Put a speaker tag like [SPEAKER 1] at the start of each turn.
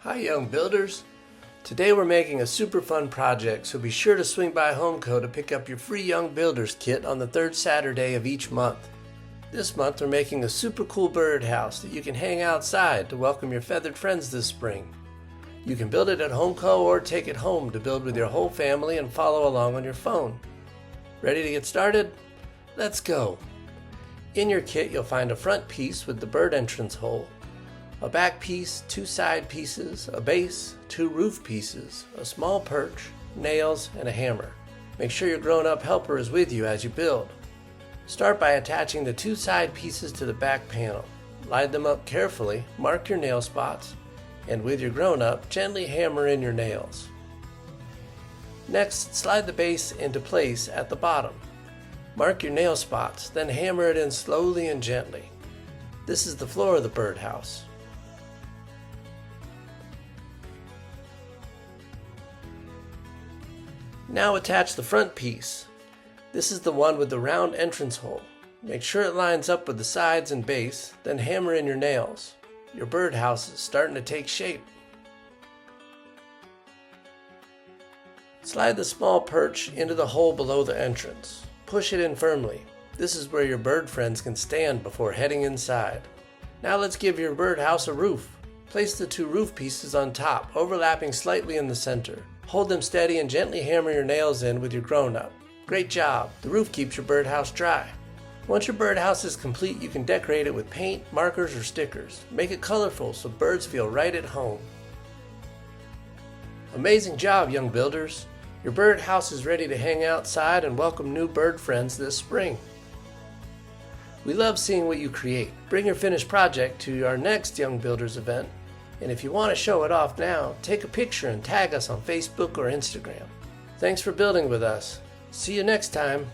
[SPEAKER 1] Hi young builders! Today we're making a super fun project, so be sure to swing by HomCo to pick up your free Young Builders kit on the third Saturday of each month. This month we're making a super cool birdhouse that you can hang outside to welcome your feathered friends this spring. You can build it at HomCo or take it home to build with your whole family and follow along on your phone. Ready to get started? Let's go! In your kit you'll find a front piece with the bird entrance hole, a back piece, 2 side pieces, a base, 2 roof pieces, a small perch, nails, and a hammer. Make sure your grown-up helper is with you as you build. Start by attaching the 2 side pieces to the back panel. Line them up carefully, mark your nail spots, and with your grown-up, gently hammer in your nails. Next, slide the base into place at the bottom. Mark your nail spots, then hammer it in slowly and gently. This is the floor of the birdhouse. Now attach the front piece. This is the one with the round entrance hole. Make sure it lines up with the sides and base, then hammer in your nails. Your birdhouse is starting to take shape. Slide the small perch into the hole below the entrance. Push it in firmly. This is where your bird friends can stand before heading inside. Now let's give your birdhouse a roof. Place the 2 roof pieces on top, overlapping slightly in the center. Hold them steady and gently hammer your nails in with your grown-up. Great job! The roof keeps your birdhouse dry. Once your birdhouse is complete, you can decorate it with paint, markers, or stickers. Make it colorful so birds feel right at home. Amazing job, young builders! Your birdhouse is ready to hang outside and welcome new bird friends this spring. We love seeing what you create. Bring your finished project to our next Young Builders event. And if you want to show it off now, take a picture and tag us on Facebook or Instagram. Thanks for building with us. See you next time.